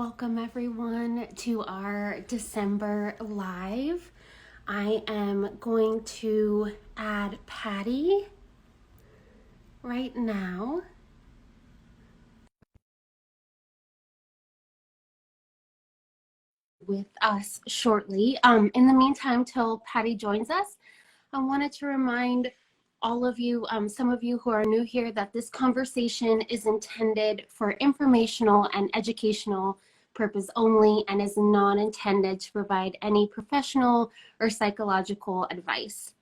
Welcome everyone to our December live. I am going to add Patty right now. With us shortly. In the meantime, till Patty joins us, I wanted to remind all of you, some of you who are new here, that this conversation is intended for informational and educational purpose only and is not intended to provide any professional or psychological advice.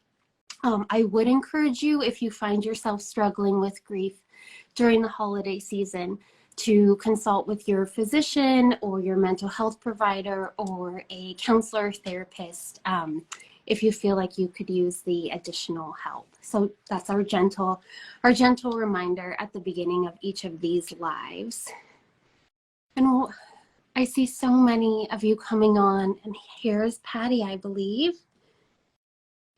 I would encourage you, if you find yourself struggling with grief during the holiday season, to consult with your physician or your mental health provider or a counselor, therapist, if you feel like you could use the additional help. So that's our gentle reminder at the beginning of each of these lives. And I see so many of you coming on, and here's Patty, I believe.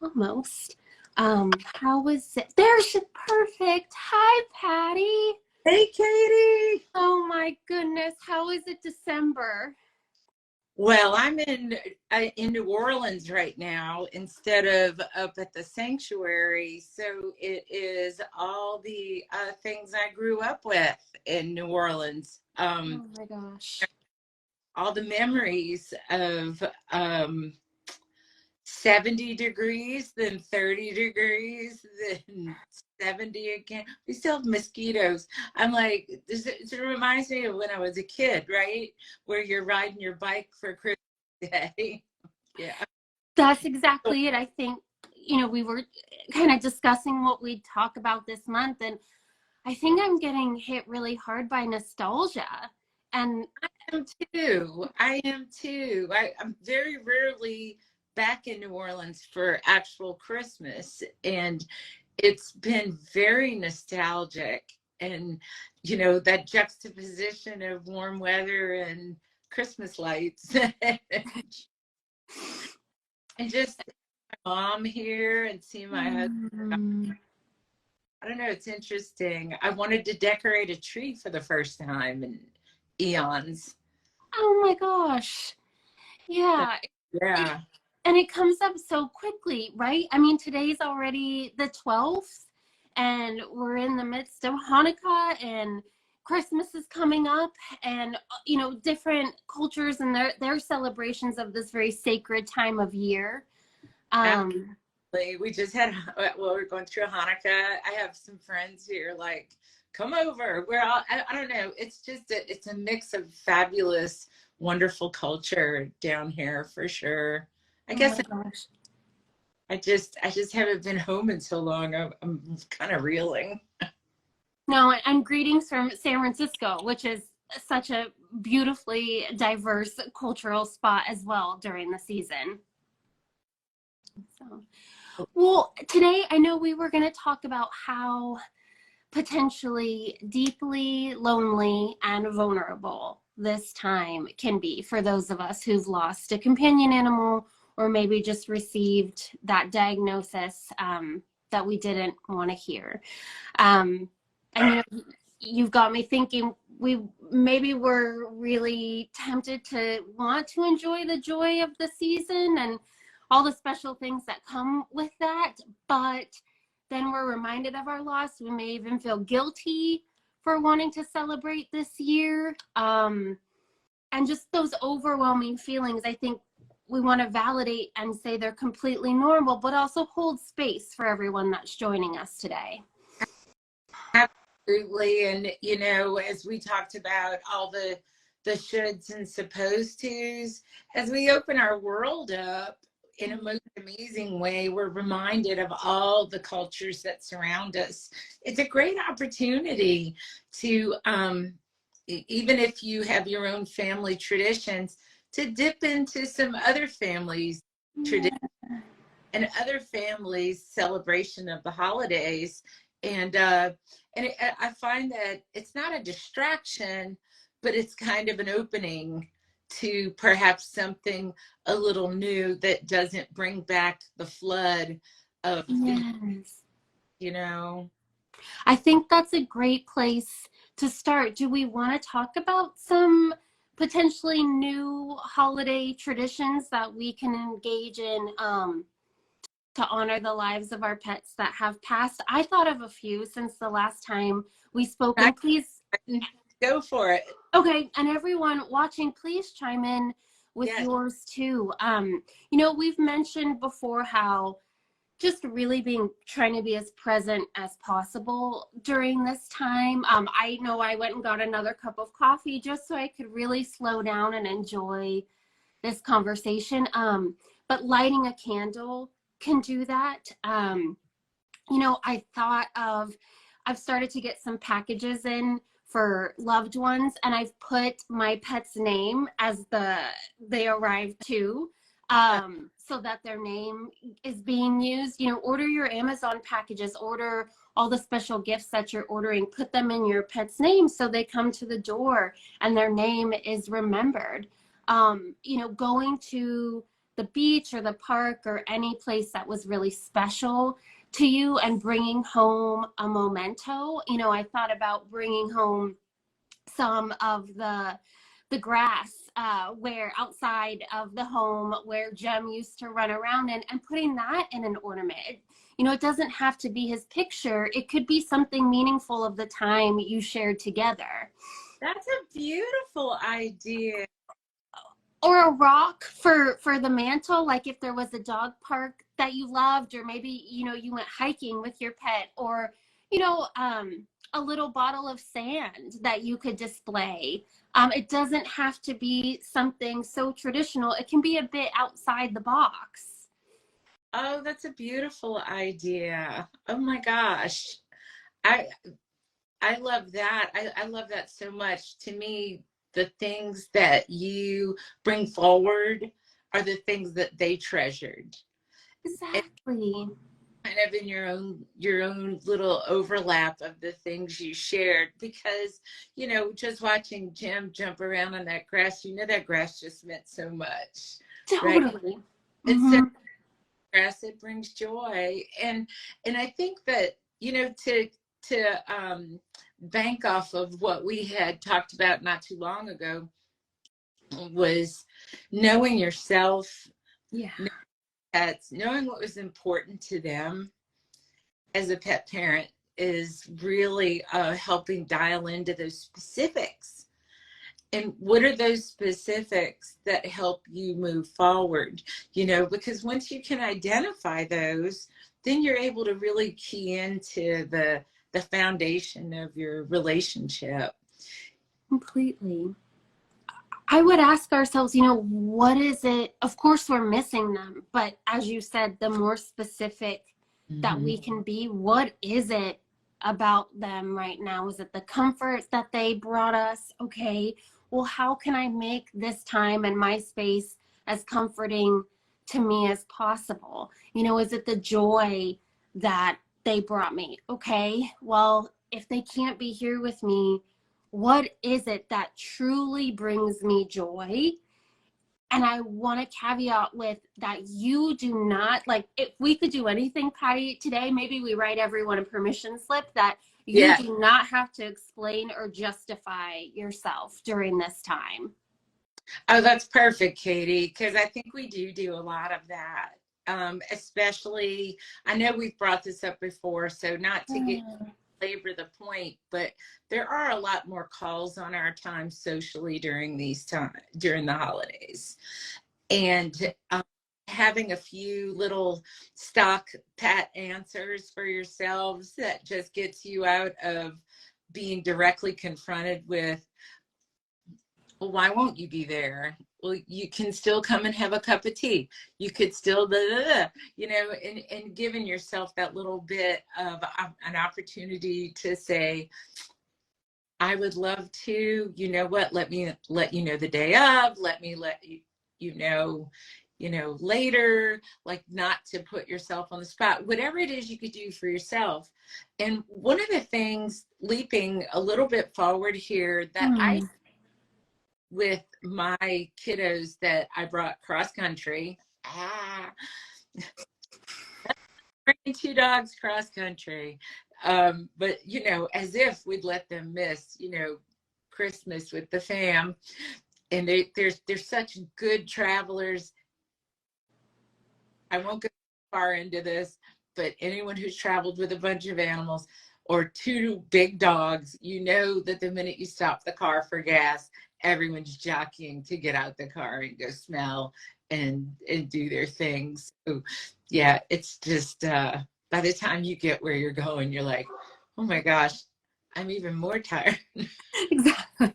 Almost. How was it? There she's perfect. Hi, Patty. Hey, Katie. Oh my goodness. How is it December? Well, I'm in New Orleans right now instead of up at the sanctuary. So it is all the things I grew up with in New Orleans. Oh my gosh. All the memories of 70 degrees, then 30 degrees, then 70 again. We still have mosquitoes. I'm like, it reminds me of when I was a kid, right? Where you're riding your bike for Christmas Day. Yeah. That's exactly it. I think, we were kind of discussing what we'd talk about this month, and I think I'm getting hit really hard by nostalgia. And I am too. I'm very rarely back in New Orleans for actual Christmas, and it's been very nostalgic. And that juxtaposition of warm weather and Christmas lights and just my mom here and see my husband. I don't know, it's interesting. I wanted to decorate a tree for the first time in eons. Oh my gosh. Yeah. Yeah. And it comes up so quickly, right? I mean, today's already the 12th, and we're in the midst of Hanukkah, and Christmas is coming up, and different cultures and their celebrations of this very sacred time of year. We just had, we're going through Hanukkah. I have some friends here, like, come over. We're all, I don't know. It's just, it's a mix of fabulous, wonderful culture down here for sure. I guess I just haven't been home in so long. I'm kind of reeling. No, and greetings from San Francisco, which is such a beautifully diverse cultural spot as well during the season. So, well, today I know we were going to talk about how potentially deeply lonely and vulnerable this time can be for those of us who've lost a companion animal, or maybe just received that diagnosis that we didn't want to hear. And you've got me thinking, we maybe were really tempted to want to enjoy the joy of the season and all the special things that come with that, but then we're reminded of our loss. We may even feel guilty for wanting to celebrate this year. And just those overwhelming feelings, I think we want to validate and say they're completely normal, but also hold space for everyone that's joining us today. Absolutely. And, as we talked about all the shoulds and supposed tos, as we open our world up in a most amazing way, we're reminded of all the cultures that surround us. It's a great opportunity to, even if you have your own family traditions, to dip into some other families' traditions and other families' celebration of the holidays. And I find that it's not a distraction, but it's kind of an opening to perhaps something a little new that doesn't bring back the flood of, I think that's a great place to start. Do we want to talk about some potentially new holiday traditions that we can engage in to honor the lives of our pets that have passed. I thought of a few since the last time we spoke, and please go for it. Okay, and everyone watching, please chime in with yours too. We've mentioned before how just really trying to be as present as possible during this time. I know I went and got another cup of coffee just so I could really slow down and enjoy this conversation. But lighting a candle can do that. I've started to get some packages in for loved ones, and I've put my pet's name as they arrive too, so that their name is being used. Order your Amazon packages, order all the special gifts that you're ordering, put them in your pet's name so they come to the door and their name is remembered. Going to the beach or the park or any place that was really special to you and bringing home a memento. I thought about bringing home some of the grass where outside of the home where Jem used to run around in, and putting that in an ornament. It doesn't have to be his picture. It could be something meaningful of the time you shared together. That's a beautiful idea. Or a rock for the mantle, like if there was a dog park that you loved, or maybe you went hiking with your pet, or a little bottle of sand that you could display. It doesn't have to be something so traditional. It can be a bit outside the box. Oh, that's a beautiful idea. Oh my gosh, I love that. I love that so much. To me, the things that you bring forward are the things that they treasured. Exactly. Kind of in your own little overlap of the things you shared, because just watching Jim jump around on that grass, that grass just meant so much. Totally. Right? It's so grass, it brings joy. And I think that to bank off of what we had talked about not too long ago was knowing yourself, knowing what was important to them as a pet parent is really helping dial into those specifics. And what are those specifics that help you move forward? Because once you can identify those, then you're able to really key into the foundation of your relationship. Completely. I would ask ourselves, what is it? Of course, we're missing them. But as you said, the more specific that we can be, what is it about them right now? Is it the comfort that they brought us? Okay, well, how can I make this time and my space as comforting to me as possible? Is it the joy that they brought me? Okay, well, if they can't be here with me, what is it that truly brings me joy? And I want to caveat with that you do not, like, if we could do anything, Patty, today, maybe we write everyone a permission slip that you do not have to explain or justify yourself during this time. Oh, that's perfect, Katie, because I think we do a lot of that. Especially, I know we've brought this up before, so not to labor the point, but there are a lot more calls on our time socially during the holidays, and having a few little stock pat answers for yourselves that just gets you out of being directly confronted with, well, why won't you be there? Well, you can still come and have a cup of tea. You could still, and giving yourself that little bit of an opportunity to say, I would love to, let me let you know the day of, let me let you know, later, like, not to put yourself on the spot, whatever it is you could do for yourself. And one of the things, leaping a little bit forward here, that I with my kiddos that I brought cross country. Bringing 2 dogs cross country. But, as if we'd let them miss, Christmas with the fam. and they're such good travelers. I won't go far into this, but anyone who's traveled with a bunch of animals or two big dogs, you know that the minute you stop the car for gas, everyone's jockeying to get out the car and go smell and do their things. So yeah, it's just by the time you get where you're going, you're like, oh my gosh, I'm even more tired. Exactly.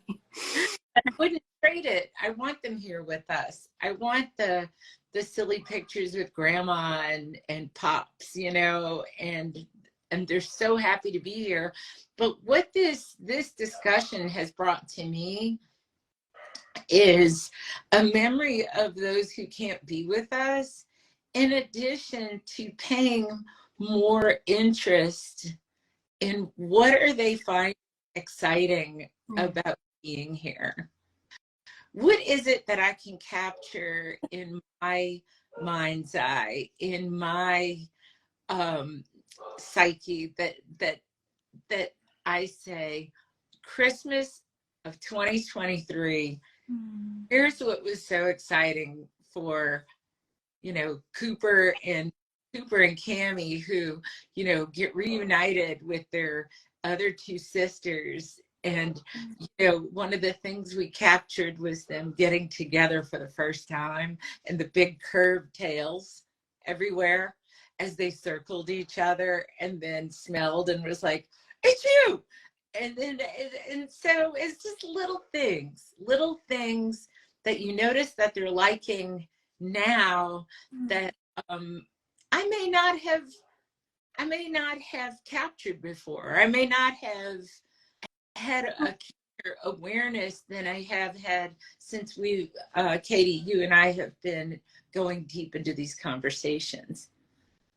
I wouldn't trade it. I want them here with us. I want the silly pictures with grandma and pops, you know, and they're so happy to be here. But what this discussion has brought to me is a memory of those who can't be with us, in addition to paying more interest in what are they finding exciting about being here. What is it that I can capture in my mind's eye, in my psyche, that I say, Christmas of 2023, here's what was so exciting for, you know, Cooper and Cammie, who, you know, get reunited with their other two sisters. And, you know, one of the things we captured was them getting together for the first time, and the big curved tails everywhere as they circled each other and then smelled and was like, it's you. And then, and so it's just little things that you notice that they're liking now that I may not have captured before. I may not have had a clearer awareness than I have had since we, Katie, you and I have been going deep into these conversations.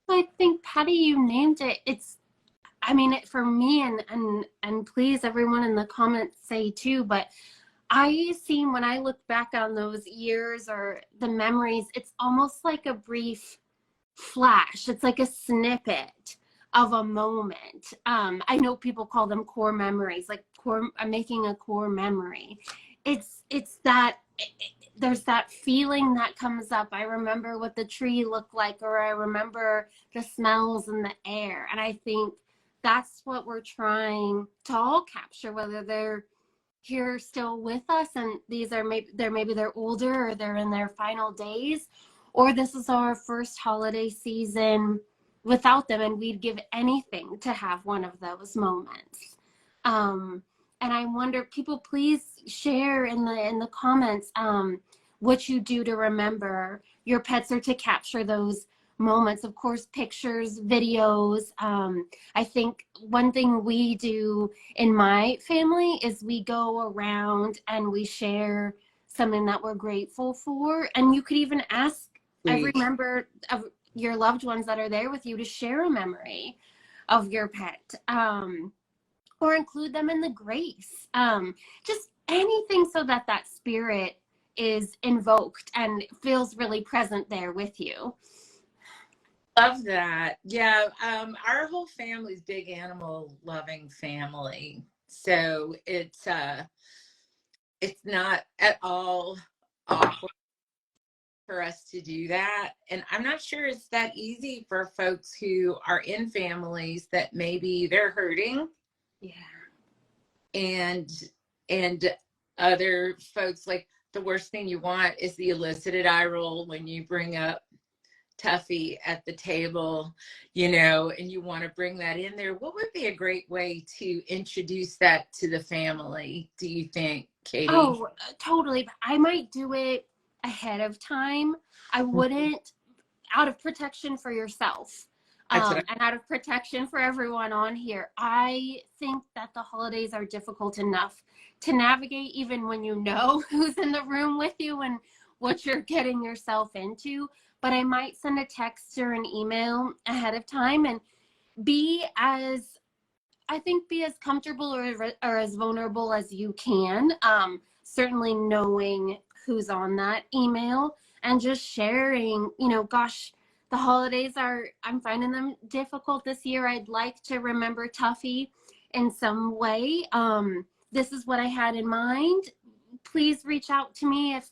I think, Patty, you named it. It's, I mean, for me, and please, everyone in the comments say too, but I see, when I look back on those years or the memories, it's almost like a brief flash. It's like a snippet of a moment. I know people call them core memories, like I'm making a core memory. It's that, there's that feeling that comes up. I remember what the tree looked like, or I remember the smells in the air. And I think that's what we're trying to all capture, whether they're here still with us and these are maybe they're older or they're in their final days, or this is our first holiday season without them, and we'd give anything to have one of those moments. And I wonder, people, please share in the comments what you do to remember your pets or to capture those moments. Of course, pictures, videos. I think one thing we do in my family is we go around and we share something that we're grateful for. And you could even ask every member of your loved ones that are there with you to share a memory of your pet, or include them in the grace. Just anything so that that spirit is invoked and feels really present there with you. Love that. Yeah, our whole family's big animal loving family, so it's not at all awkward for us to do that. And I'm not sure it's that easy for folks who are in families that maybe they're hurting. Yeah. And other folks, like, the worst thing you want is the elicited eye roll when you bring up Tuffy at the table, you know, and you want to bring that in there. What would be a great way to introduce that to the family, do you think, Katie? Oh, totally. I might do it ahead of time. I wouldn't, out of protection for yourself, and out of protection for everyone on here. I think that the holidays are difficult enough to navigate, even when you know who's in the room with you and what you're getting yourself into. But I might send a text or an email ahead of time and be as comfortable or as vulnerable as you can. Certainly knowing who's on that email and just sharing, you know, gosh, the holidays I'm finding them difficult this year. I'd like to remember Tuffy in some way. This is what I had in mind. please reach out to me if,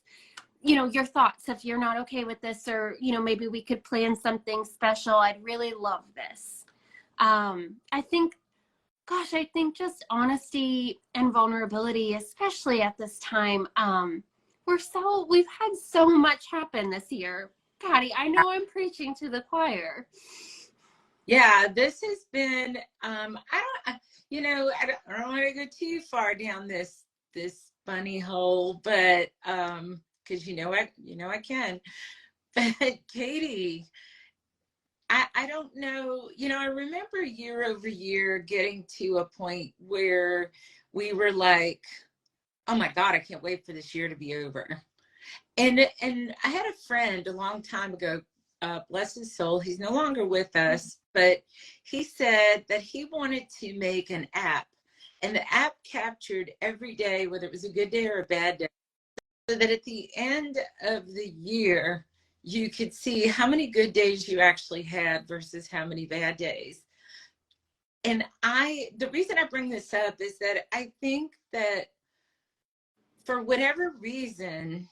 you know, your thoughts, if you're not okay with this, or, you know, maybe we could plan something special. I'd really love this. I think, gosh, I think just honesty and vulnerability, especially at this time. We've had so much happen this year. Patty, I know I'm preaching to the choir. Yeah, this has been, I don't want to go too far down this funny hole, but, cause I can, but Katie, I don't know, I remember year over year getting to a point where we were like, oh my God, I can't wait for this year to be over. And I had a friend a long time ago, bless his soul, he's no longer with us, but he said that he wanted to make an app, and the app captured every day, whether it was a good day or a bad day, so that at the end of the year, you could see how many good days you actually had versus how many bad days. And the reason I bring this up is that I think that for whatever reason,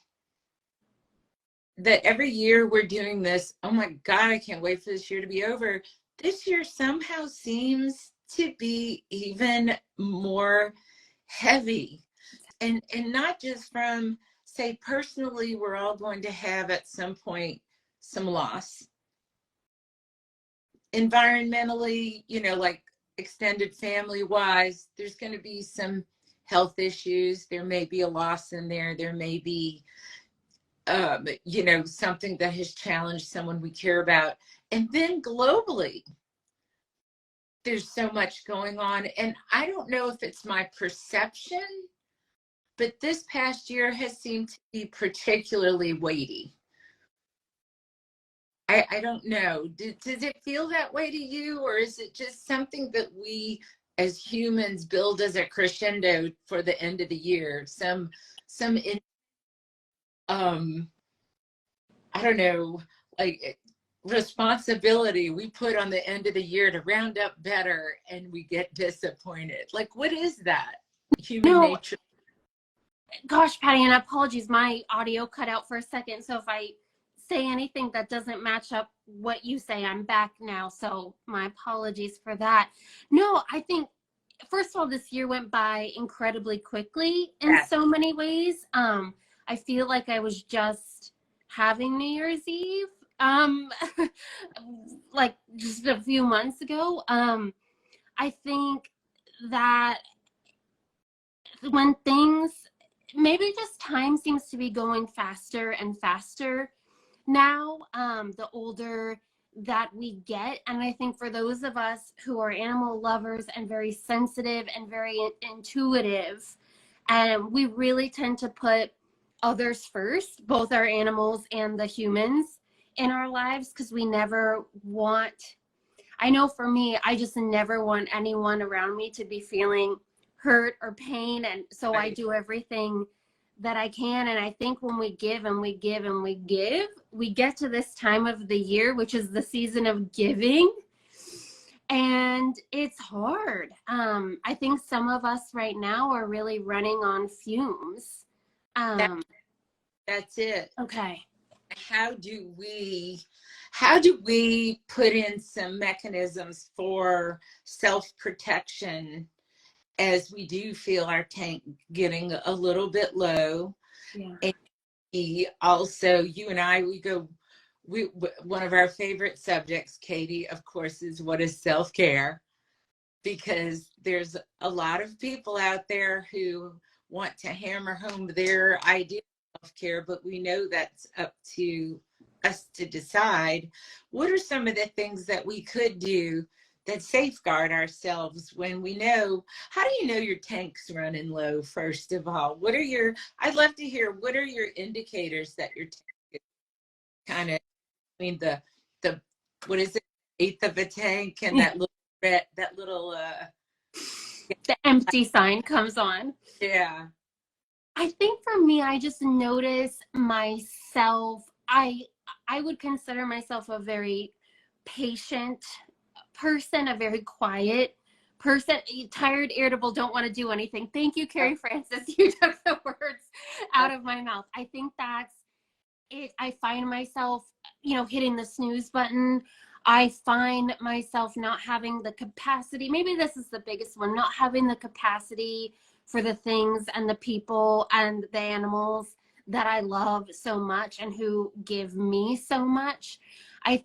that every year we're doing this, oh my God, I can't wait for this year to be over. This year somehow seems to be even more heavy. And not just from, say, personally, we're all going to have at some point some loss. Environmentally, like extended family wise, there's going to be some health issues. There may be a loss in there. There may be something that has challenged someone we care about. And then globally, there's so much going on. And I don't know if it's my perception, but this past year has seemed to be particularly weighty. I don't know. Does it feel that way to you? Or is it just something that we as humans build as a crescendo for the end of the year? I don't know, like responsibility we put on the end of the year to round up better, and we get disappointed. Like, what is that? Human nature. Gosh, Patty, and apologies, my audio cut out for a second. So if I say anything that doesn't match up what you say, I'm back now. So my apologies for that. No, I think, first of all, this year went by incredibly quickly in so many ways. I feel like I was just having New Year's Eve, like just a few months ago. I think that when things, maybe just time seems to be going faster and faster now, the older that we get. And I think for those of us who are animal lovers and very sensitive and very intuitive, and we really tend to put others first, both our animals and the humans in our lives, because we never want, I know for me, I just never want anyone around me to be feeling hurt or pain. And so I do everything that I can. And I think when we give and we give and we give, we get to this time of the year, which is the season of giving. And it's hard. I think some of us right now are really running on fumes. That's it. Okay. How do we put in some mechanisms for self-protection as we do feel our tank getting a little bit low? Yeah. And also, you and I, one of our favorite subjects, Katie, of course, is what is self-care, because there's a lot of people out there who want to hammer home their idea of self-care, but we know that's up to us to decide. What are some of the things that we could do that safeguard ourselves when we know? How do you know your tank's running low, first of all? I'd love to hear, what are your indicators that your tank is kind of, the what is it, eighth of a tank, and that little the empty sign comes on. Yeah. I think for me, I just notice myself, I would consider myself a very patient person, a very quiet person. Tired, irritable, don't want to do anything. Thank you, Carrie Francis. You took the words out of my mouth. I think that's it. I find myself, hitting the snooze button. I find myself not having the capacity. Maybe this is the biggest one, not having the capacity for the things and the people and the animals that I love so much and who give me so much. I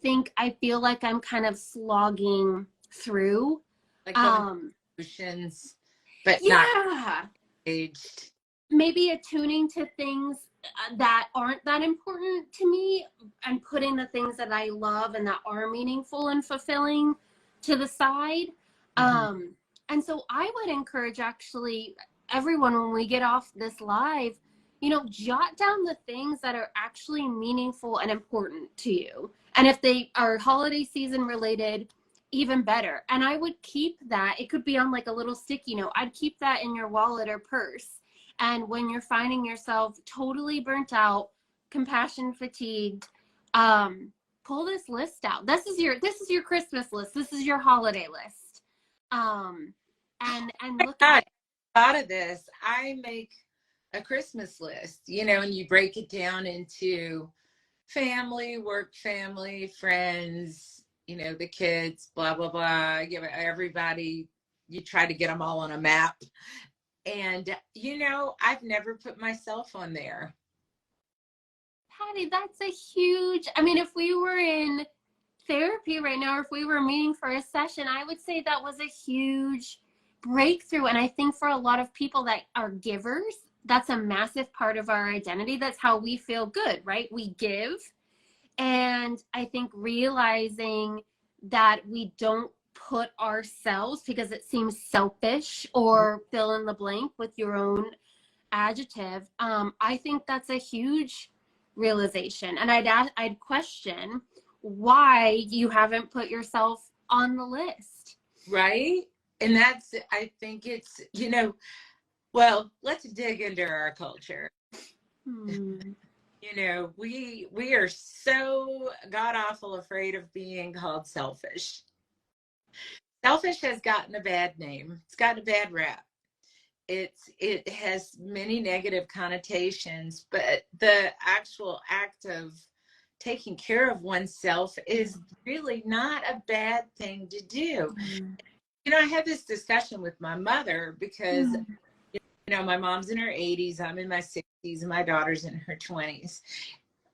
feel like I'm kind of slogging through. Like emotions, but not Yeah. aged. Maybe attuning to things that aren't that important to me and putting the things that I love and that are meaningful and fulfilling to the side. And so I would encourage actually everyone, when we get off this live, jot down the things that are actually meaningful and important to you. And if they are holiday season related, even better. And I would keep that. It could be on like a little sticky note. I'd keep that in your wallet or purse. And when you're finding yourself totally burnt out, compassion fatigued, pull this list out. This is your Christmas list. This is your holiday list. And look at it. Thought of this. I make a Christmas list, and you break it down into family, work, family, friends, the kids, blah, blah, blah. Give everybody, you try to get them all on a map. And, I've never put myself on there. Patty, that's a huge, if we were in therapy right now, or if we were meeting for a session, I would say that was a huge breakthrough. And I think for a lot of people that are givers, that's a massive part of our identity. That's how we feel good, right? We give. And I think realizing that we don't put ourselves, because it seems selfish or fill in the blank with your own adjective. I think that's a huge realization. And I'd question why you haven't put yourself on the list. Right. And I think it's, well, let's dig into our culture. We are so god awful afraid of being called selfish. Selfish has gotten a bad name. It's gotten a bad rap. It has many negative connotations, but the actual act of taking care of oneself is really not a bad thing to do. I had this discussion with my mother because my mom's in her 80s, I'm in my 60s, and my daughter's in her 20s.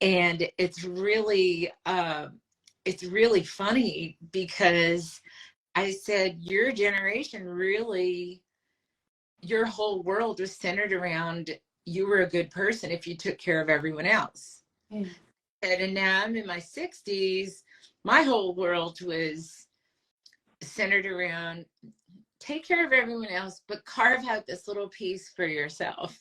And it's really funny because I said, your generation really, your whole world was centered around you were a good person if you took care of everyone else. And now I'm in my 60s, my whole world was centered around take care of everyone else, but carve out this little piece for yourself.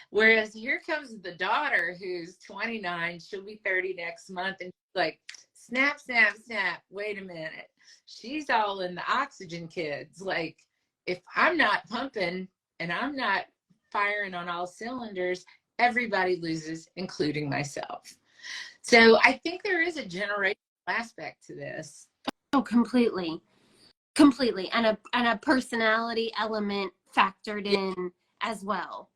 Whereas here comes the daughter who's 29, she'll be 30 next month, and she's like, snap, snap, snap, wait a minute. She's all in the oxygen, kids. Like, if I'm not pumping and I'm not firing on all cylinders, everybody loses, including myself. So I think there is a generational aspect to this. Oh, completely. And a personality element factored in as well.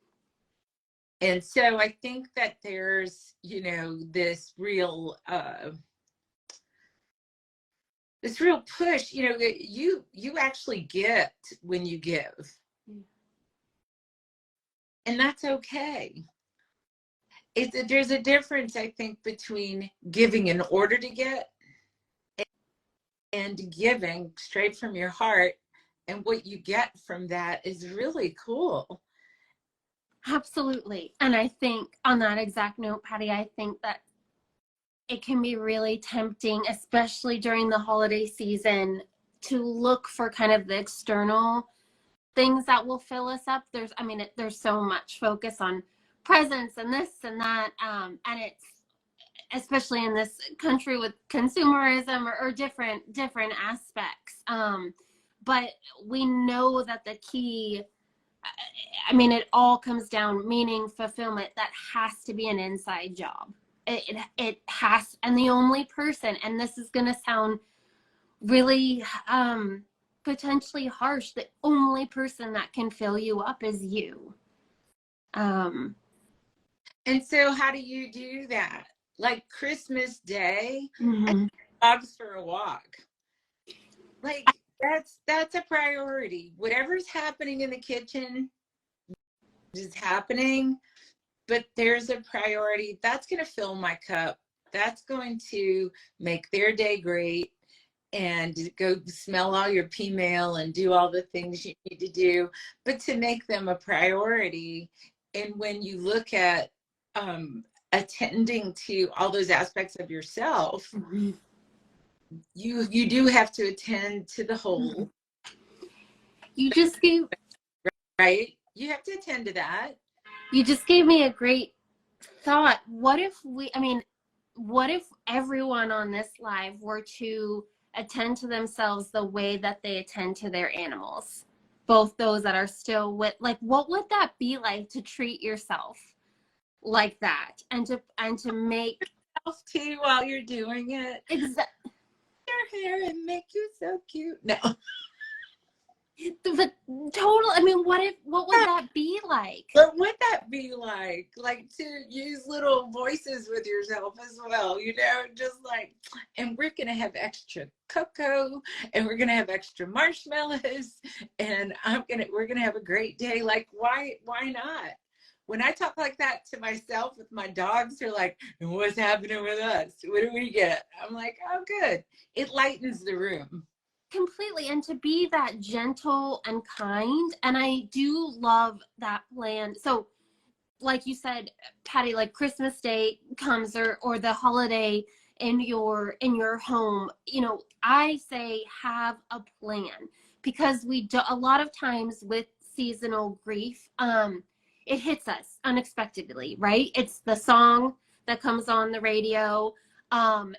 And so I think that there's, this real push, you actually get when you give. And that's okay. There's a difference, I think, between giving in order to get and giving straight from your heart. And what you get from that is really cool. Absolutely. And I think on that exact note, Patty, I think that it can be really tempting, especially during the holiday season, to look for kind of the external things that will fill us up. There's so much focus on presents and this and that. And it's, especially in this country with consumerism or different aspects. But we know that the key, it all comes down, meaning fulfillment, that has to be an inside job. It has, and the only person, and this is going to sound really potentially harsh, the only person that can fill you up is you. And so how do you do that? Like Christmas Day, I Mhm. take dogs for a walk. Like that's a priority. Whatever's happening in the kitchen is happening, but there's a priority. That's going to fill my cup. That's going to make their day great, and go smell all your pea mail and do all the things you need to do, but to make them a priority. And when you look at attending to all those aspects of yourself, Mhm. you do have to attend to the whole, You just gave right? You have to attend to that. you just gave me a great thought. What if what if everyone on this live were to attend to themselves the way that they attend to their animals? Both those that are still with, like, what would that be like to treat yourself like that, and to make Self too while you're doing it. exact Your hair and make you so cute. No. the total. I mean, what would that be like? What would that be like? Like to use little voices with yourself as well, just like, and we're gonna have extra cocoa, and we're gonna have extra marshmallows, and we're gonna have a great day. Like, why not? When I talk like that to myself with my dogs, they're like, and what's happening with us? What do we get? I'm like, oh, good. It lightens the room. Completely. And to be that gentle and kind. And I do love that plan. So like you said, Patty, like Christmas Day comes, or the holiday in your home, I say have a plan, because we do a lot of times with seasonal grief, it hits us unexpectedly, right? It's the song that comes on the radio.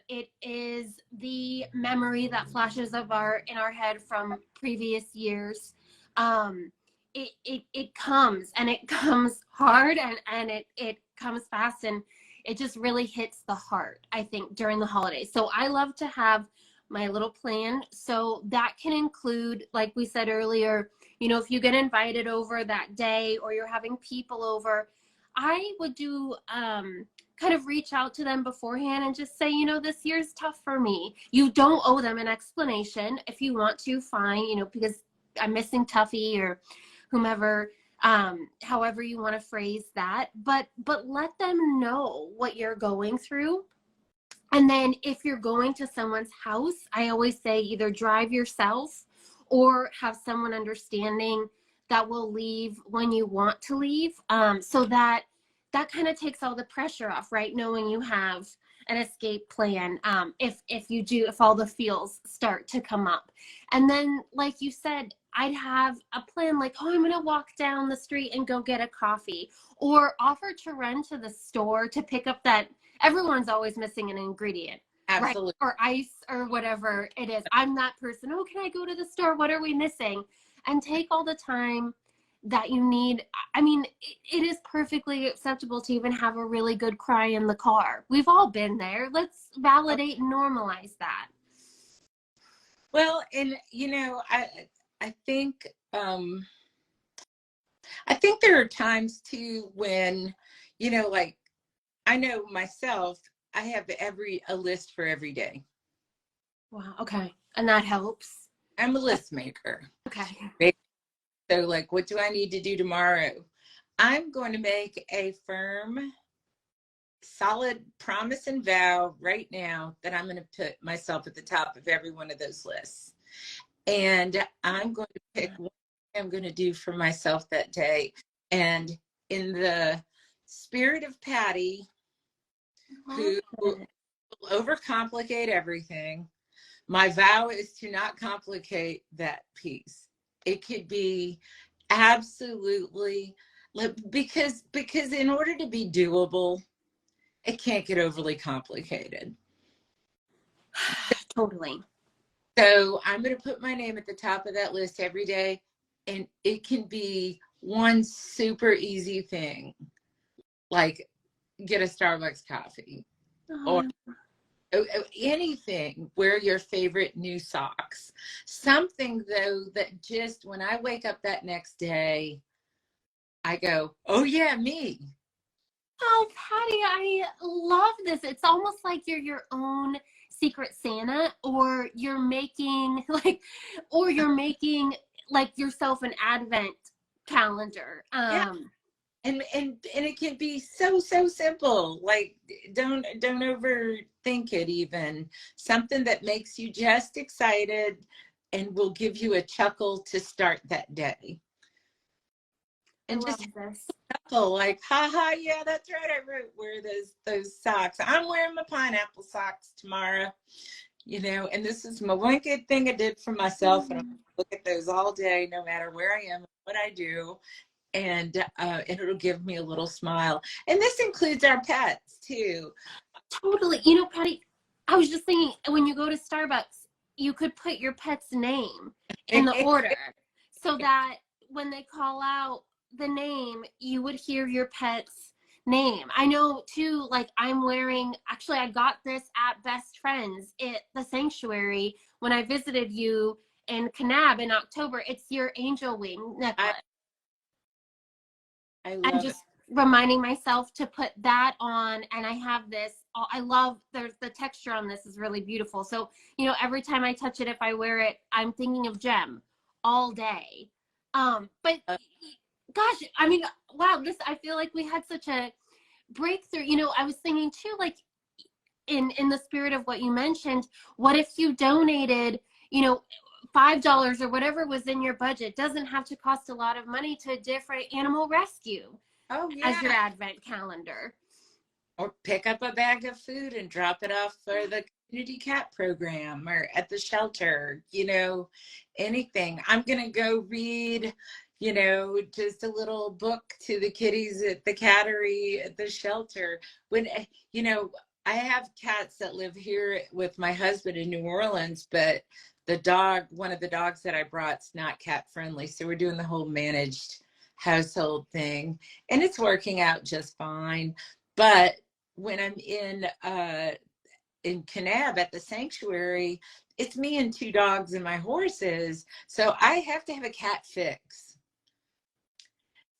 It is the memory that flashes in our head from previous years. It comes, and it comes hard, and it comes fast, and it just really hits the heart, I think, during the holidays. So I love to have my little plan. So that can include, like we said earlier, if you get invited over that day, or you're having people over, I would do kind of reach out to them beforehand and just say, this year's tough for me. You don't owe them an explanation. If you want to, fine, because I'm missing Tuffy, or whomever, however you want to phrase that, but let them know what you're going through. And then if you're going to someone's house, I always say either drive yourself, or have someone understanding that will leave when you want to leave, so that kind of takes all the pressure off, right? Knowing you have an escape plan, if all the feels start to come up. And then, like you said, I'd have a plan, like, oh, I'm going to walk down the street and go get a coffee, or offer to run to the store to pick up that. Everyone's always missing an ingredient, right? Absolutely. Or ice, or whatever it is. I'm that person. Oh, can I go to the store? What are we missing? And take all the time that you need. I mean, it is perfectly acceptable to even have a really good cry in the car. We've all been there. Let's validate and normalize that. Well, and I think I think there are times too when, like, I know myself, I have a list for every day. Wow. Okay. And that helps. I'm a list maker. Okay. So, like, what do I need to do tomorrow? I'm going to make a firm, solid promise and vow right now that I'm going to put myself at the top of every one of those lists. And I'm going to pick what I'm going to do for myself that day. And in the spirit of Patty, who will overcomplicate everything, my vow is to not complicate that piece. It could be absolutely, because in order to be doable, it can't get overly complicated. Totally. So I'm going to put my name at the top of that list every day. And it can be one super easy thing, like get a Starbucks coffee, or anything, wear your favorite new socks. Something, though, that just when I wake up that next day, I go, oh yeah, me. Oh, Patty, I love this. It's almost like you're your own secret Santa, or you're making like yourself an advent calendar. Yeah. And it can be so simple. Like, don't overthink it. Even something that makes you just excited and will give you a chuckle to start that day. I And love just this. chuckle, like, haha, yeah, that's right, I wear those socks. I'm wearing my pineapple socks tomorrow. And this is my one good thing I did for myself, and I look at those all day, no matter where I am, what I do, and it'll give me a little smile. And this includes our pets too. Totally. Patty, I was just thinking, when you go to Starbucks, you could put your pet's name in the order, so that when they call out the name, you would hear your pet's name. I know too, like, actually, I got this at Best Friends at the sanctuary when I visited you in Kanab in October. It's your angel wing necklace. I I'm love it. just reminding myself to put that on. And I have this, I love, there's the texture on this is really beautiful. So, every time I touch it, if I wear it, I'm thinking of Jem all day. But gosh, I mean, wow, I feel like we had such a breakthrough. I was thinking too, like, in the spirit of what you mentioned, what if you donated, $5 or whatever was in your budget? Doesn't have to cost a lot of money, to different animal rescue Oh as your yeah. advent calendar. Or pick up a bag of food and drop it off for the community cat program, or at the shelter, anything. I'm going to go read, just a little book to the kitties at the cattery at the shelter. I have cats that live here with my husband in New Orleans, but one of the dogs that I brought's not cat friendly. So we're doing the whole managed household thing, and it's working out just fine. But when I'm in Kanab at the sanctuary, it's me and two dogs and my horses. So I have to have a cat fix.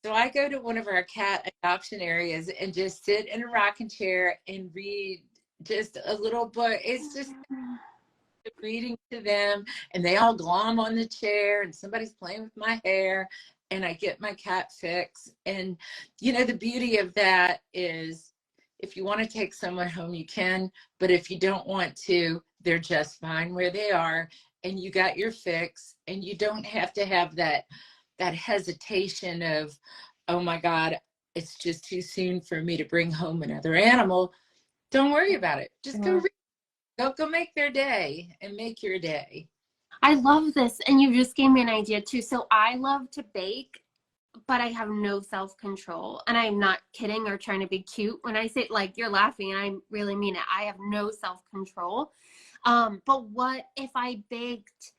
So I go to one of our cat adoption areas and just sit in a rocking chair and read just a little book. It's just reading to them, and they all glom on the chair, and somebody's playing with my hair, and I get my cat fix. And the beauty of that is, if you want to take someone home, you can, but if you don't want to, they're just fine where they are, and you got your fix, and you don't have to have that hesitation of, oh my God, it's just too soon for me to bring home another animal. Don't worry about it. Just go read. Go make their day and make your day. I love this. And you just gave me an idea too. So I love to bake, but I have no self-control. And I'm not kidding or trying to be cute when I say, like, you're laughing, and I really mean it. I have no self-control. But what if I baked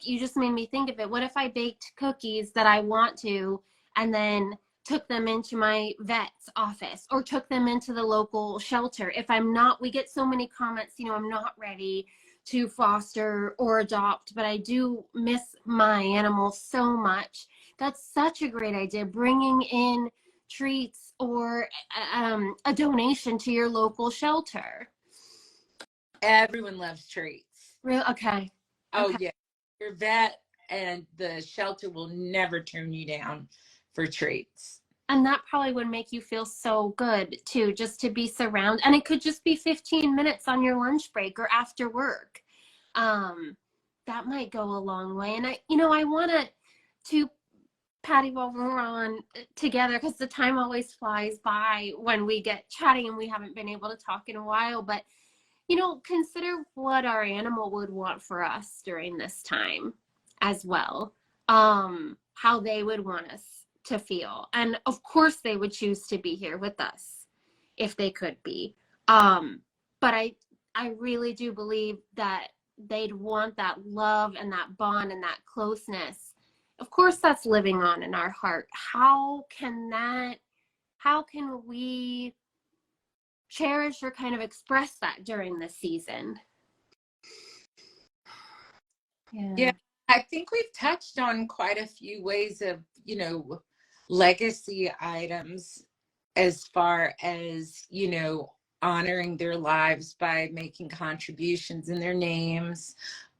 you just made me think of it. What if I baked cookies that I want to, and then took them into my vet's office, or took them into the local shelter? If we get so many comments, I'm not ready to foster or adopt, but I do miss my animals so much. That's such a great idea. Bringing in treats, or a donation to your local shelter. Everyone loves treats. Real okay. Oh Okay. yeah, your vet and the shelter will never turn you down for treats. And that probably would make you feel so good too, just to be surrounded. And it could just be 15 minutes on your lunch break or after work. That might go a long way. And I want to, Patty, while we're on together, because the time always flies by when we get chatting, and we haven't been able to talk in a while, but consider what our animal would want for us during this time as well. How they would want us to feel. And of course they would choose to be here with us if they could be. But I really do believe that they'd want that love and that bond and that closeness. Of course, that's living on in our heart. How can we cherish or kind of express that during this season? Yeah, I think we've touched on quite a few ways of, legacy items as far as, you know, honoring their lives by making contributions in their names.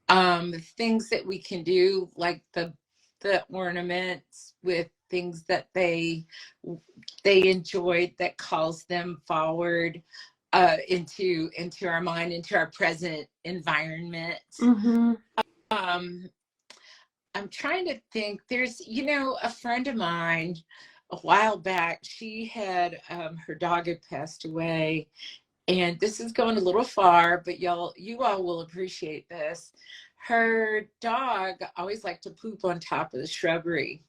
Things that we can do, like the ornaments with things that they enjoyed, that calls them forward into our mind, into our present environment. Mm-hmm. I'm trying to think. There's, you know, a friend of mine a while back, she had her dog had passed away, and this is going a little far, but you all will appreciate this. Her dog always liked to poop on top of the shrubbery.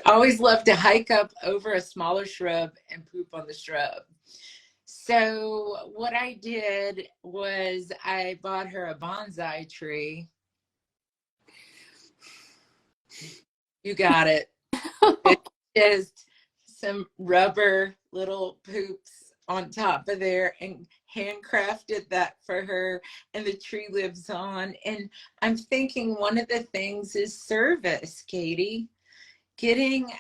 Always loved to hike up over a smaller shrub and poop on the shrub. So what I did was I bought her a bonsai tree. You got it. It's just some rubber little poops on top of there, and handcrafted that for her, and the tree lives on. And I'm thinking one of the things is service, Katie. Getting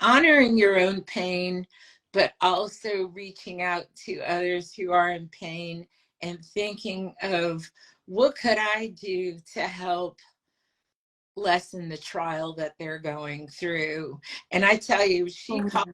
honoring your own pain, but also reaching out to others who are in pain, and thinking of what could I do to help lessen the trial that they're going through. And I tell you, she called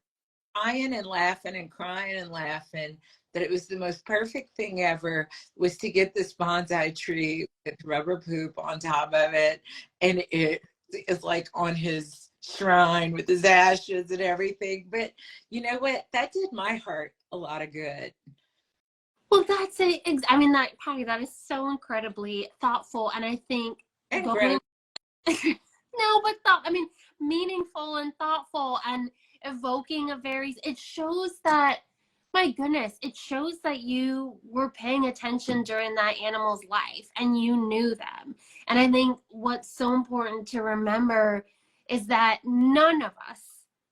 crying and laughing and crying and laughing that it was the most perfect thing ever, was to get this bonsai tree with rubber poop on top of it, and it is like on his shrine with his ashes and everything. But you know what, that did my heart a lot of good. Well, that's it. I mean, that, Patty, that is so incredibly thoughtful, and I think going no, but I mean, meaningful and thoughtful, and evoking a very, it shows that, my goodness, it shows that you were paying attention during that animal's life and you knew them. And I think what's so important to remember is that none of us,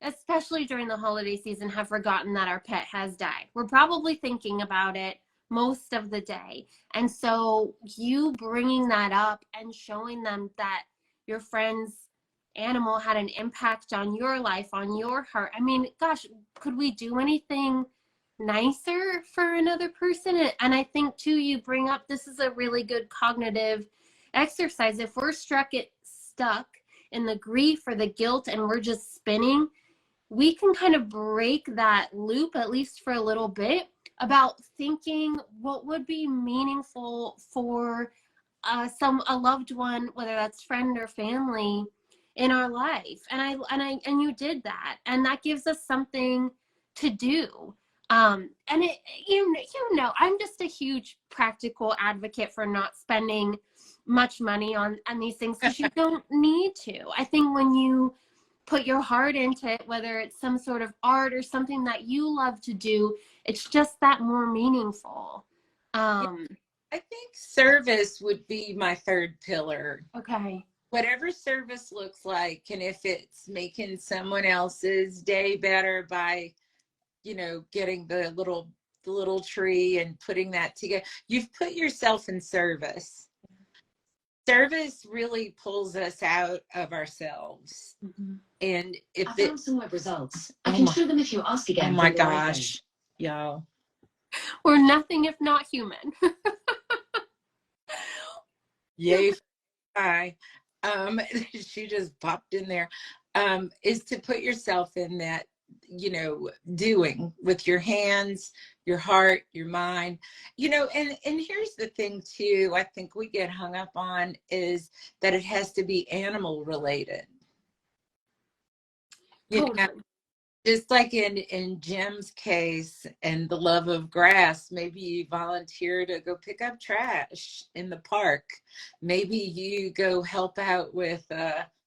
especially during the holiday season, have forgotten that our pet has died. We're probably thinking about it most of the day. And so you bringing that up and showing them that your friend's animal had an impact on your life, on your heart. I mean, gosh, could we do anything nicer for another person? And I think too, you bring up, this is a really good cognitive exercise. If we're stuck in the grief or the guilt and we're just spinning, we can kind of break that loop, at least for a little bit, about thinking what would be meaningful for a loved one, whether that's friend or family, in our life. And you did that, and that gives us something to do. And it, you know, I'm just a huge practical advocate for not spending much money on these things, because you don't need to. I think when you put your heart into it, whether it's some sort of art or something that you love to do, it's just that more meaningful. I think service would be my third pillar. Okay. Whatever service looks like, and if it's making someone else's day better by, you know, getting the little tree and putting that together, you've put yourself in service. Service really pulls us out of ourselves. Mm-hmm. And if I found some web results. I Oh can my- show them if you ask again. oh my for the right gosh, y'all. We're nothing if not human. Yay. Hi. She just popped in there. Is to put yourself in that, you know, doing with your hands, your heart, your mind, you know. And here's the thing too, I think we get hung up on, is that it has to be animal related. You know, just like in Jim's case and the love of grass, maybe you volunteer to go pick up trash in the park. Maybe you go help out with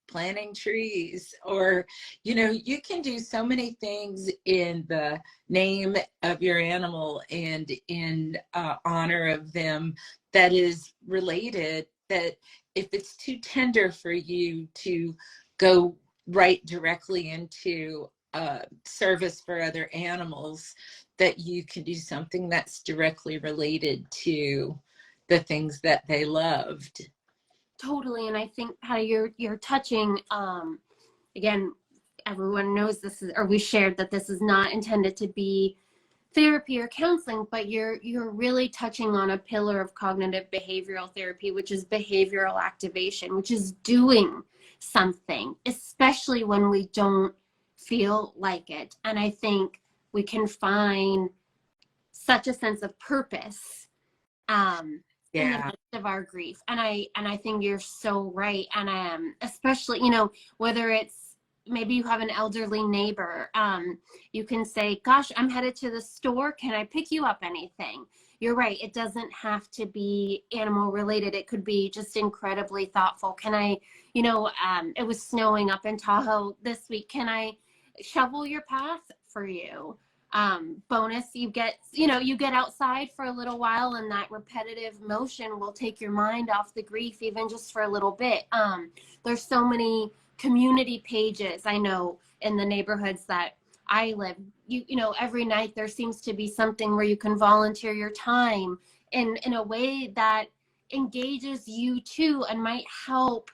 planting trees, or, you know, you can do so many things in the name of your animal and in honor of them that is related, that if it's too tender for you to go right directly into service for other animals, that you can do something that's directly related to the things that they loved. Totally. And I think, Patty, you're touching, again, everyone knows this is, or we shared that this is not intended to be therapy or counseling, but you're really touching on a pillar of cognitive behavioral therapy, which is behavioral activation, which is doing something, especially when we don't feel like it. And I think we can find such a sense of purpose in the midst of our grief. And I think you're so right. And especially, whether it's, maybe you have an elderly neighbor, you can say, gosh, I'm headed to the store. Can I pick you up anything? You're right. It doesn't have to be animal related. It could be just incredibly thoughtful. Can I, it was snowing up in Tahoe this week. Can I shovel your path for you? Bonus, you get outside for a little while, and that repetitive motion will take your mind off the grief, even just for a little bit. There's so many community pages, I know, in the neighborhoods that I live. Every night there seems to be something where you can volunteer your time in a way that engages you too, and might help,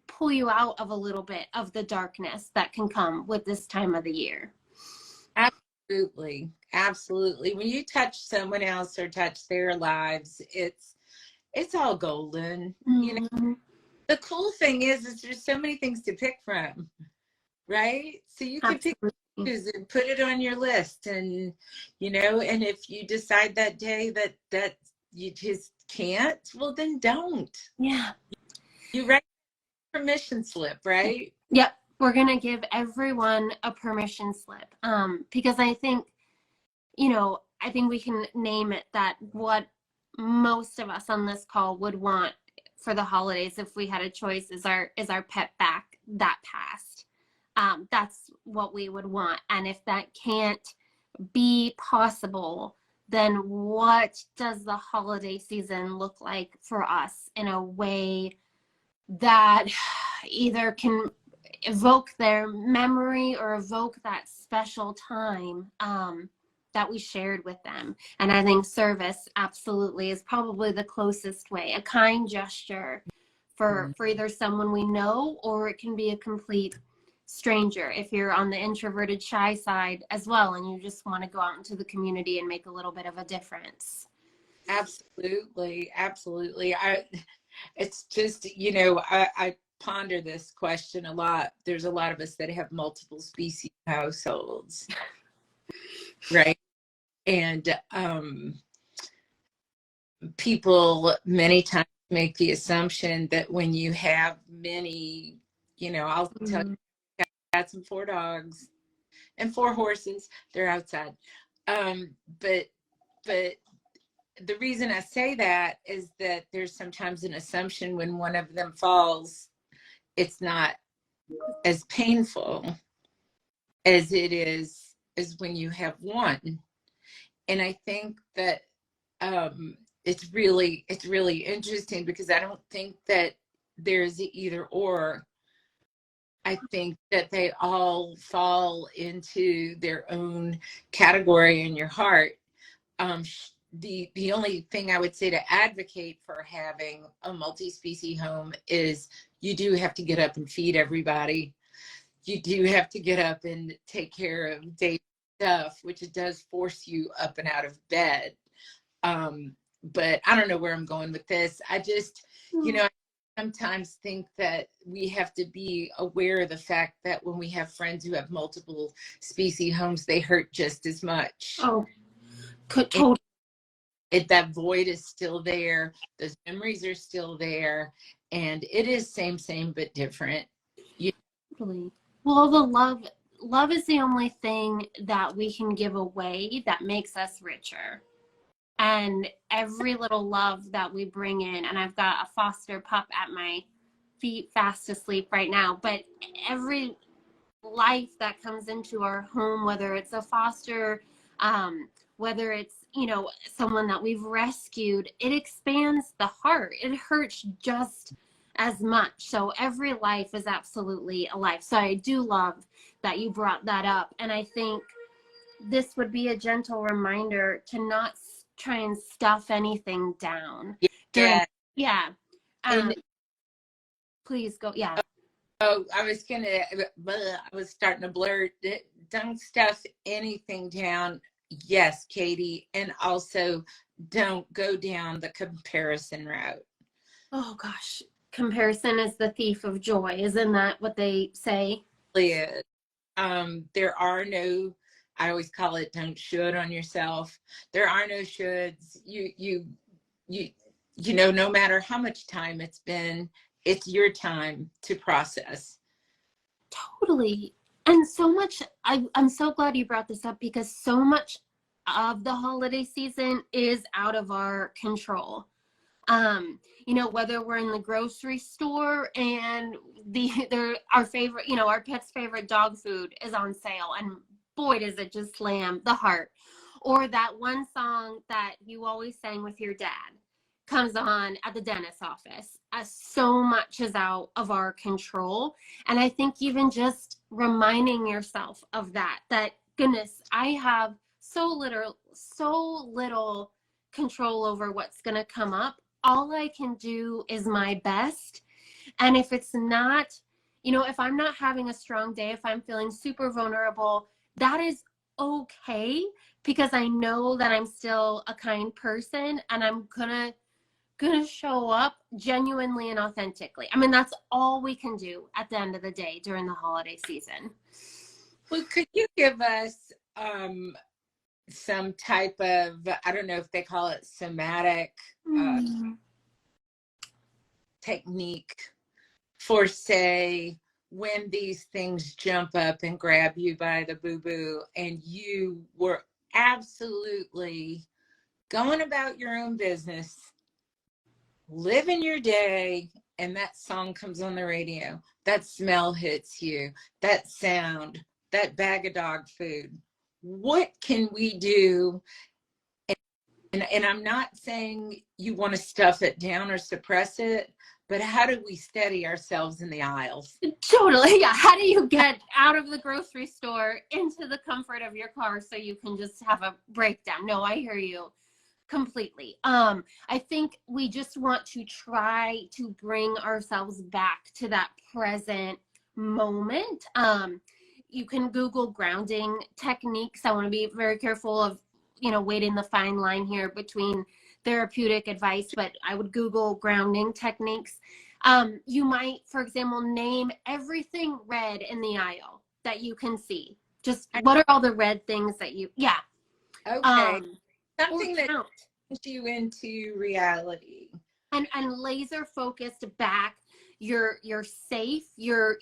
pull you out of a little bit of the darkness that can come with this time of the year. Absolutely. Absolutely. When you touch someone else or touch their lives, it's all golden. Mm-hmm. The cool thing is there's so many things to pick from, right? So you can pick and put it on your list, and and if you decide that day that you just can't, well, then don't. Yeah. You write a permission slip, right? Yep. We're going to give everyone a permission slip, because I think, I think we can name it that what most of us on this call would want for the holidays, if we had a choice, is our pet back that passed. That's what we would want. And if that can't be possible, then what does the holiday season look like for us in a way that either can evoke their memory or evoke that special time that we shared with them? And I think service absolutely is probably the closest way. A kind gesture for either someone we know, or it can be a complete stranger if you're on the introverted, shy side as well, and you just want to go out into the community and make a little bit of a difference. Absolutely. It's just, I ponder this question a lot. There's a lot of us that have multiple species households, right? And people many times make the assumption that when you have many, I'll tell you, I got some 4 dogs and 4 horses. They're outside. But the reason I say that is that there's sometimes an assumption when one of them falls, it's not as painful as it is when you have one. And I think that it's really interesting, because I don't think that there's either or. I think that they all fall into their own category in your heart. The only thing I would say to advocate for having a multi-species home is you do have to get up and feed everybody. You do have to get up and take care of daily stuff, which it does force you up and out of bed. But I don't know where I'm going with this. I just, I sometimes think that we have to be aware of the fact that when we have friends who have multiple species homes, they hurt just as much. Oh, totally. That void is still there. Those memories are still there. And it is same, but different. Well, the love is the only thing that we can give away that makes us richer. And every little love that we bring in, and I've got a foster pup at my feet fast asleep right now, but every life that comes into our home, whether it's a foster, whether it's, someone that we've rescued, it expands the heart. It hurts just as much. So every life is absolutely a life. So I do love that you brought that up. And I think this would be a gentle reminder to not try and stuff anything down. Yeah. Yeah. And Please go. Yeah. oh, I was starting to blurt. Don't stuff anything down. Yes, Katie. And also don't go down the comparison route. Oh gosh. Comparison is the thief of joy. Isn't that what they say? Is. There are no, I always call it don't should on yourself. There are no shoulds. You know, no matter how much time it's been, it's your time to process. Totally. And so much, I'm so glad you brought this up because so much of the holiday season is out of our control. You know, whether we're in the grocery store and our favorite, you know, our pet's favorite dog food is on sale, and boy, does it just slam the heart. Or that one song that you always sang with your dad comes on at the dentist's office. So much is out of our control. And I think even just reminding yourself of that goodness, I have so little control over what's going to come up. All I can do is my best. And if it's not, you know, if I'm not having a strong day, if I'm feeling super vulnerable, that is okay, because I know that I'm still a kind person and I'm gonna show up genuinely and authentically. I mean, that's all we can do at the end of the day during the holiday season. Well, could you give us some type of, I don't know if they call it somatic technique for, say, when these things jump up and grab you by the boo-boo and you were absolutely going about your own business, living your day, and that song comes on the radio, that smell hits you, that sound, that bag of dog food. What can we do? And I'm not saying you want to stuff it down or suppress it, but how do we steady ourselves in the aisles? Totally. Yeah. How do you get out of the grocery store into the comfort of your car so you can just have a breakdown? No, I hear you completely. I think we just want to try to bring ourselves back to that present moment. You can Google grounding techniques. I want to be very careful of, you know, waiting the fine line here between therapeutic advice, but I would Google grounding techniques. You might, for example, name everything red in the aisle that you can see. Just what are all the red things that you, yeah. Okay. Something that count. puts you into reality. And laser focused back. You're safe. You're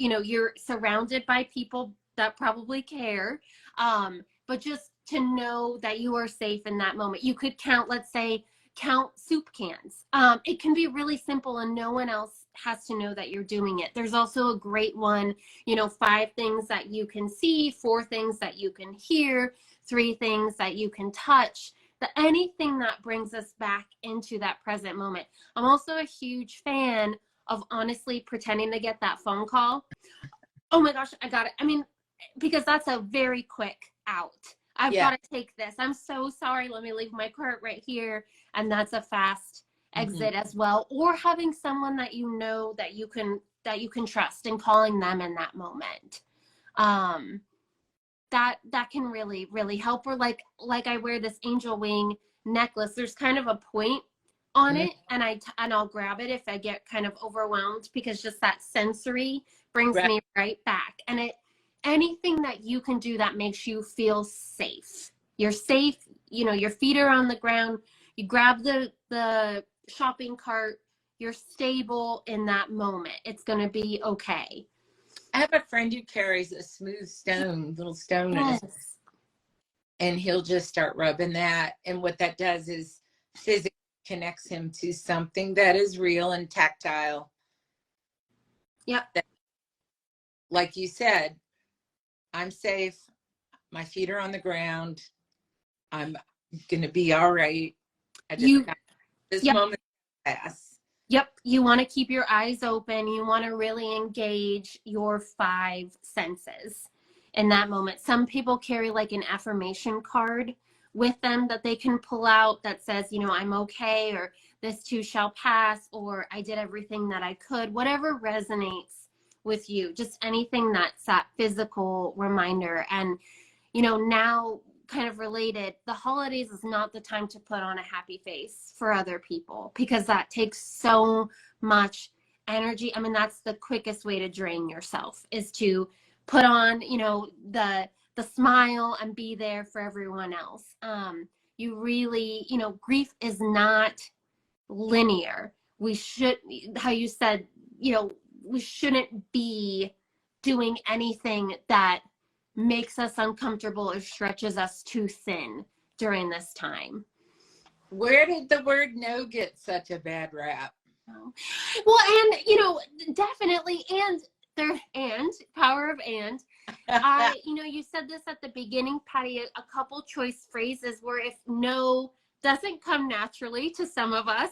surrounded by people that probably care. But just to know that you are safe in that moment. You could count, let's say, count soup cans. It can be really simple and no one else has to know that you're doing it. There's also a great one, 5 things that you can see, 4 things that you can hear, 3 things that you can touch. Anything that brings us back into that present moment. I'm also a huge fan of honestly pretending to get that phone call. Oh my gosh, I got it. I mean, because that's a very quick out. I've got to take this. I'm so sorry. Let me leave my cart right here. And that's a fast exit as well. Or having someone that you know that you can trust and calling them in that moment. That can really, really help. Or like I wear this angel wing necklace. There's kind of a point on it, and I'll grab it if I get kind of overwhelmed, because just that sensory brings me right back. And anything that you can do that makes you feel safe. You're safe. Your feet are on the ground. You grab the shopping cart. You're stable in that moment. It's going to be okay. I have a friend who carries a smooth little stone, and he'll just start rubbing that. And what that does is physically connects him to something that is real and tactile. Yep. Like you said, I'm safe. My feet are on the ground. I'm going to be all right. This moment pass. Yep. You want to keep your eyes open. You want to really engage your 5 senses in that moment. Some people carry like an affirmation card with them that they can pull out that says, you know, I'm okay, or this too shall pass, or I did everything that I could, whatever resonates with you, just anything that's that physical reminder. And, you know, now kind of related, the holidays is not the time to put on a happy face for other people, because that takes so much energy. I mean, that's the quickest way to drain yourself, is to put on, you know, the smile and be there for everyone else. You really, you know, grief is not linear. We should, how you said, you know, we shouldn't be doing anything that makes us uncomfortable or stretches us too thin during this time. Where did the word no get such a bad rap? Well, and, you know, definitely, and there, and power of and. You know, you said this at the beginning, Patty, a couple choice phrases where if no doesn't come naturally to some of us,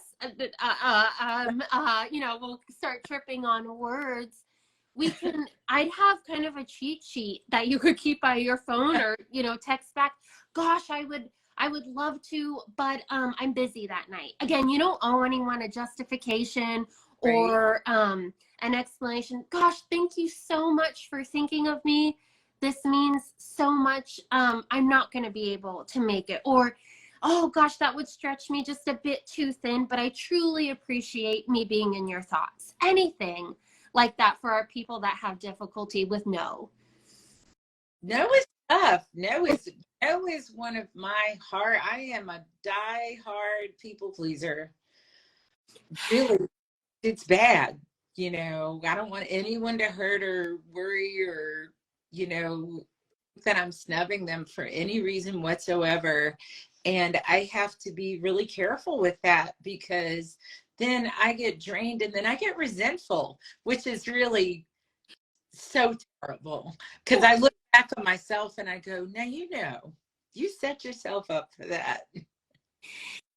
you know, we'll start tripping on words. I'd have kind of a cheat sheet that you could keep by your phone, or, you know, text back, gosh, I would love to, but I'm busy that night. Again, you don't owe anyone a justification or an explanation. Gosh, thank you so much for thinking of me. This means so much. I'm not going to be able to make it. Or, oh gosh, that would stretch me just a bit too thin, but I truly appreciate me being in your thoughts. Anything like that for our people that have difficulty with no. No is tough. No is one of my heart. I am a die-hard people pleaser. Really, it's bad. You know, I don't want anyone to hurt or worry, or, you know, that I'm snubbing them for any reason whatsoever. And I have to be really careful with that, because then I get drained and then I get resentful, which is really so terrible, because I look back on myself and I go, now, you know, you set yourself up for that.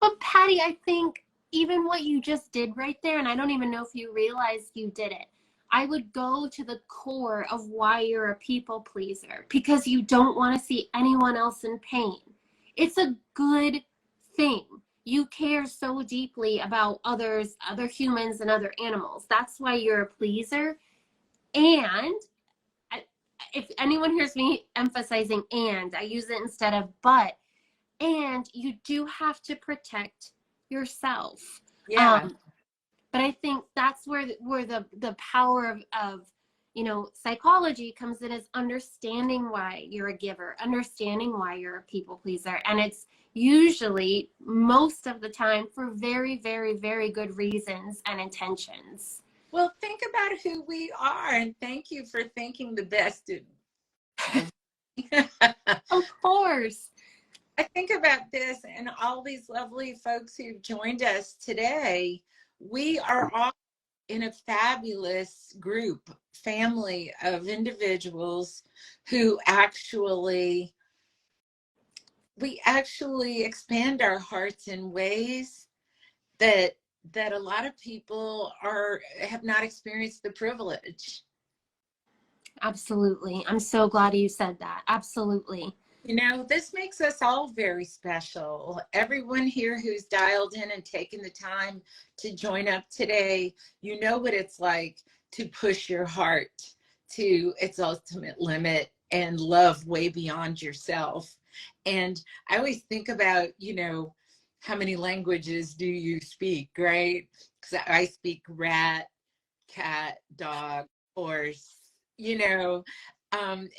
But Patty, I think even what you just did right there, and I don't even know if you realized you did it, I would go to the core of why you're a people pleaser, because you don't want to see anyone else in pain. It's a good thing. You care so deeply about others, other humans and other animals. That's why you're a pleaser. And if anyone hears me emphasizing and, I use it instead of but. And you do have to protect yourself. Yeah. But I think that's where the power of you know, psychology comes in, is understanding why you're a giver, understanding why you're a people pleaser. And it's usually, most of the time, for very, very, very good reasons and intentions. Well, think about who we are, and thank you for thinking the best of Of course. I think about this and all these lovely folks who've joined us today. We are all in a fabulous group, family of individuals who we actually expand our hearts in ways that a lot of people have not experienced the privilege. Absolutely. I'm so glad you said that. Absolutely. You know, this makes us all very special. Everyone here who's dialed in and taken the time to join up today, you know what it's like to push your heart to its ultimate limit and love way beyond yourself. And I always think about, you know, how many languages do you speak, right? Because I speak rat, cat, dog, horse, you know.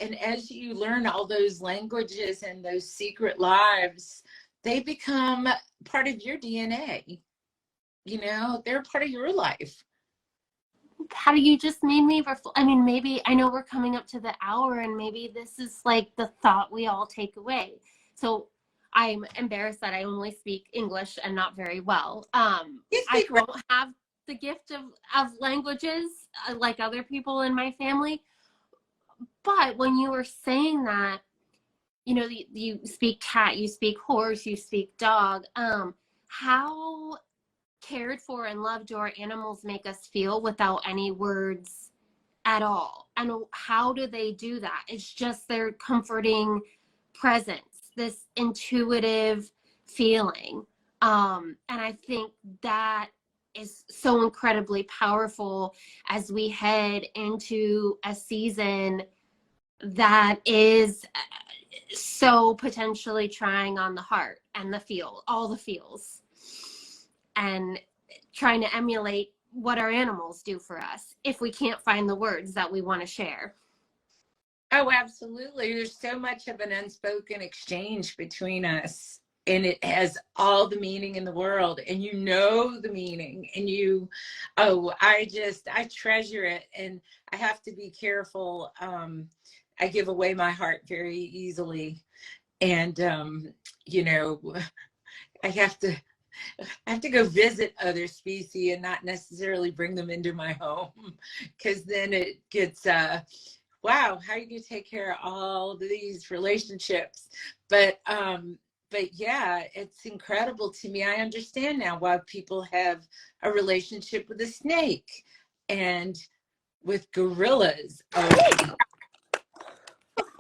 And as you learn all those languages and those secret lives, they become part of your DNA. You know, they're part of your life. Patty, you just made me I mean, maybe, I know we're coming up to the hour, and maybe this is like the thought we all take away. So I'm embarrassed that I only speak English and not very well. I don't have the gift of languages like other people in my family. But when you were saying that, you know, you speak cat, you speak horse, you speak dog, how cared for and loved do our animals make us feel without any words at all? And how do they do that? It's just their comforting presence. this intuitive feeling. And I think that is so incredibly powerful as we head into a season that is so potentially trying on the heart and the feel, all the feels, and trying to emulate what our animals do for us if we can't find the words that we want to share. Oh, absolutely. There's so much of an unspoken exchange between us, and it has all the meaning in the world, and you know the meaning, and I treasure it, and I have to be careful. I give away my heart very easily, and I have to go visit other species and not necessarily bring them into my home, because then it gets wow, how are you gonna take care of all of these relationships? But yeah, it's incredible to me. I understand now why people have a relationship with a snake and with gorillas. Oh,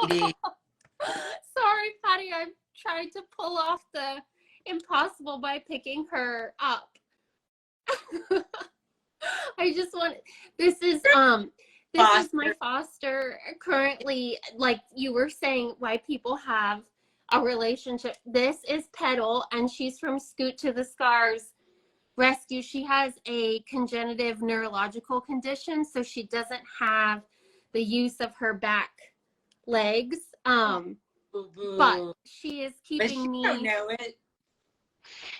Sorry, Patty, I tried to pull off the impossible by picking her up. I just want, this is my foster currently, like you were saying, why people have a relationship. This is Petal, and she's from Scoot to the Scars Rescue. She has a congenital neurological condition, so she doesn't have the use of her back legs. But she is keeping me. Don't know it.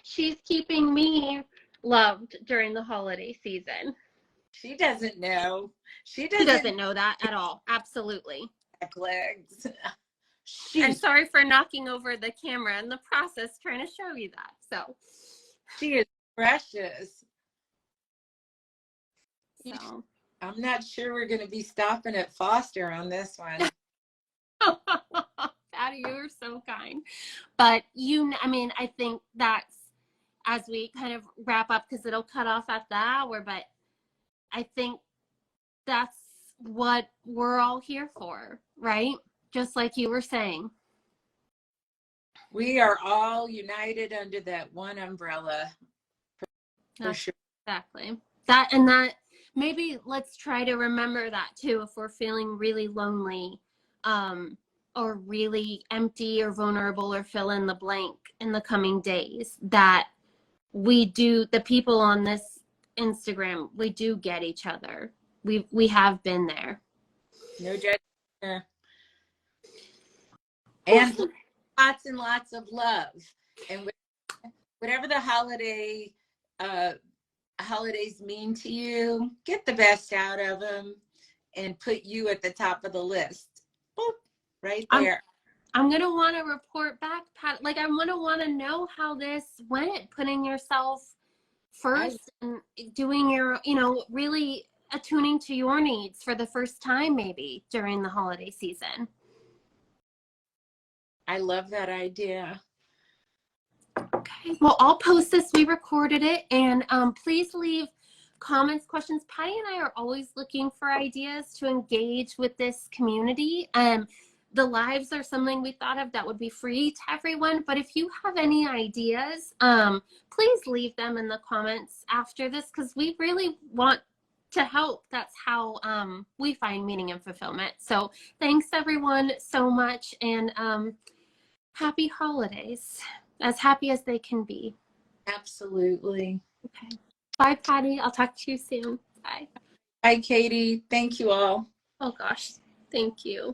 She's keeping me loved during the holiday season. She doesn't know. She doesn't know that at all. Absolutely. Back legs. I'm sorry for knocking over the camera in the process, trying to show you that. So she is precious. So I'm not sure we're going to be stopping at foster on this one. Patty, you are so kind. But I think that's, as we kind of wrap up, because it'll cut off at the hour, but I think that's what we're all here for, right? Just like you were saying. We are all united under that one umbrella. For sure. Exactly. That maybe let's try to remember that too, if we're feeling really lonely, or really empty or vulnerable, or fill in the blank in the coming days, that the people on this Instagram, we do get each other. We have been there. No judgment. And lots and lots of love. And whatever the holidays mean to you, get the best out of them and put you at the top of the list. Boop, right there. I'm going to want to report back, Pat. Like, I'm going to want to know how this went, putting yourself first and doing your, really attuning to your needs for the first time, maybe during the holiday season. I love that idea. Okay. Well, I'll post this. We recorded it. And please leave comments, questions. Patty and I are always looking for ideas to engage with this community. The lives are something we thought of that would be free to everyone. But if you have any ideas, please leave them in the comments after this, because we really want to help. That's how we find meaning and fulfillment. So thanks everyone so much, and happy holidays, as happy as they can be. Absolutely. Okay. Bye, Patty. I'll talk to you soon. Bye. Bye, Katie. Thank you all. Oh gosh, thank you.